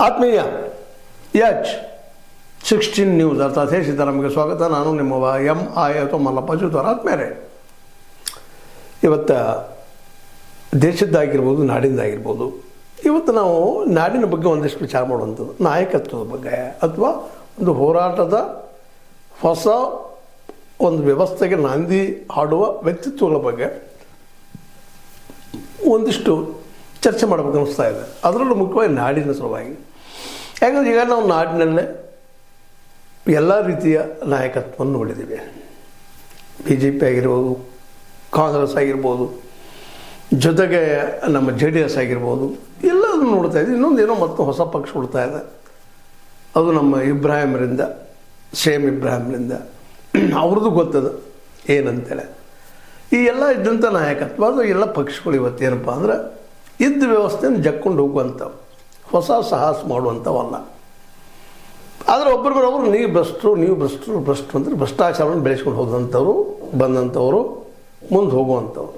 ಆತ್ಮೀಯ H16 news ಅರ್ಥಾತ್ ಹೇ ಸೀತಾರಾಮ್ಗೆ ಸ್ವಾಗತ. ನಾನು ನಿಮ್ಮವ MI ಅಥವಾ ಮಲ್ಲಪ್ಪ ಜೂತವರ. ಆತ್ಮೇಲೆ ಇವತ್ತು ದೇಶದ್ದಾಗಿರ್ಬೋದು, ನಾಡಿಂದಾಗಿರ್ಬೋದು, ಇವತ್ತು ನಾವು ನಾಡಿನ ಬಗ್ಗೆ ಒಂದಿಷ್ಟು ವಿಚಾರ ಮಾಡುವಂಥದ್ದು, ನಾಯಕತ್ವದ ಬಗ್ಗೆ ಅಥವಾ ಒಂದು ಹೋರಾಟದ ಹೊಸ ಒಂದು ವ್ಯವಸ್ಥೆಗೆ ನಾಂದಿ ಹಾಡುವ ವ್ಯಕ್ತಿತ್ವಗಳ ಬಗ್ಗೆ ಒಂದಿಷ್ಟು ಚರ್ಚೆ ಮಾಡಬೇಕು ಅನ್ನಿಸ್ತಾ ಇದೆ. ಅದರಲ್ಲೂ ಮುಖ್ಯವಾಗಿ ನಾಡಿನ ಸಲುವಾಗಿ. ಯಾಕಂದರೆ ಈಗ ನಾವು ನಾಡಿನಲ್ಲೇ ಎಲ್ಲ ರೀತಿಯ ನಾಯಕತ್ವವನ್ನು ನೋಡಿದ್ದೀವಿ. BJP ಆಗಿರ್ಬೋದು, ಕಾಂಗ್ರೆಸ್ ಆಗಿರ್ಬೋದು, ಜೊತೆಗೆ ನಮ್ಮ JDS ಆಗಿರ್ಬೋದು, ಎಲ್ಲದನ್ನು ನೋಡ್ತಾ ಇದ್ದೀವಿ. ಇನ್ನೊಂದೇನೋ ಮತ್ತು ಹೊಸ ಪಕ್ಷ ಉಳ್ತಾ ಇದೆ. ಅದು ನಮ್ಮ ಇಬ್ರಾಹಿಮ್ರಿಂದ, ಸೇಮ್ ಇಬ್ರಾಹಿಮ್ರಿಂದ ಅವ್ರದ್ದು ಗೊತ್ತದ ಏನಂತೇಳಿ. ಈ ಎಲ್ಲ ಇದ್ದಂಥ ನಾಯಕತ್ವ, ಅದು ಎಲ್ಲ ಪಕ್ಷಗಳು ಇವತ್ತೇನಪ್ಪ ಅಂದ್ರೆ ಇದ್ದ ವ್ಯವಸ್ಥೆಯನ್ನು ಜಕ್ಕೊಂಡು ಹೋಗುವಂಥವು, ಹೊಸ ಸಾಹಸ ಮಾಡುವಂಥವಲ್ಲ. ಆದರೆ ಒಬ್ಬರಿಗೊಬ್ಬರು ನೀವು ಭ್ರಷ್ಟರು ಅಂದರೆ ಭ್ರಷ್ಟಾಚಾರವನ್ನು ಬೆಳೆಸ್ಕೊಂಡು ಹೋದಂಥವ್ರು, ಬಂದಂಥವರು, ಮುಂದೆ ಹೋಗುವಂಥವ್ರು.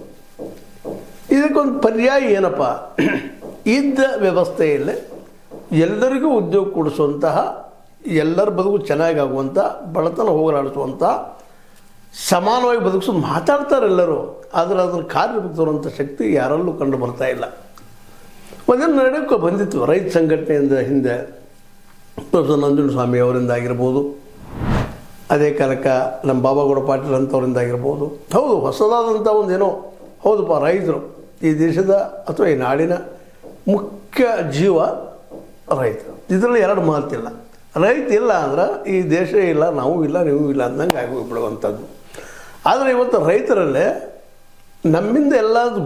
ಇದಕ್ಕೊಂದು ಪರ್ಯಾಯ ಏನಪ್ಪ, ಇದ್ದ ವ್ಯವಸ್ಥೆಯಲ್ಲೇ ಎಲ್ಲರಿಗೂ ಉದ್ಯೋಗ ಕೊಡಿಸುವಂತಹ, ಎಲ್ಲರ ಬದುಕು ಚೆನ್ನಾಗಿ ಆಗುವಂಥ, ಬಡತನ ಹೋಗಲಾಡಿಸುವಂಥ, ಸಮಾನವಾಗಿ ಬದುಕಿಸೋದು ಮಾತಾಡ್ತಾರೆ ಎಲ್ಲರೂ. ಆದರೆ ಅದನ್ನು ಕಾರ್ಯರೂಪಕ್ಕೆ ತರುವಂಥ ಶಕ್ತಿ ಯಾರಲ್ಲೂ ಕಂಡು ಬರ್ತಾ ಇಲ್ಲ. ಒಂದೇನು ನಡೆಯೋಕ್ಕೆ ಬಂದಿತ್ತು ರೈತ ಸಂಘಟನೆಯಿಂದ ಹಿಂದೆ ಪ್ರೊಫೆಸರ್ ನಂಜುಂಡ ಸ್ವಾಮಿ ಅವರಿಂದ ಆಗಿರ್ಬೋದು, ಅದೇ ಕಾಲಕ್ಕೆ ನಮ್ಮ ಬಾಬಾಗೌಡ ಪಾಟೀಲ್ ಅಂಥವರಿಂದ ಆಗಿರ್ಬೋದು. ಹೌದು, ಹೊಸದಾದಂಥ ಒಂದೇನೋ ಹೌದಪ್ಪ, ರೈತರು ಈ ದೇಶದ ಅಥವಾ ಈ ನಾಡಿನ ಮುಖ್ಯ ಜೀವ ರೈತರು. ಇದರಲ್ಲಿ ಎರಡು ಮಾತಿಲ್ಲ. ರೈತ ಇಲ್ಲ ಅಂದ್ರೆ ಈ ದೇಶ ಇಲ್ಲ, ನಾವು ಇಲ್ಲ, ನೀವು ಇಲ್ಲ ಅಂದಂಗೆ ಆಗೋಗ್ಬಿಡುವಂಥದ್ದು. ಆದರೆ ಇವತ್ತು ರೈತರಲ್ಲೇ ನಮ್ಮಿಂದ ಎಲ್ಲ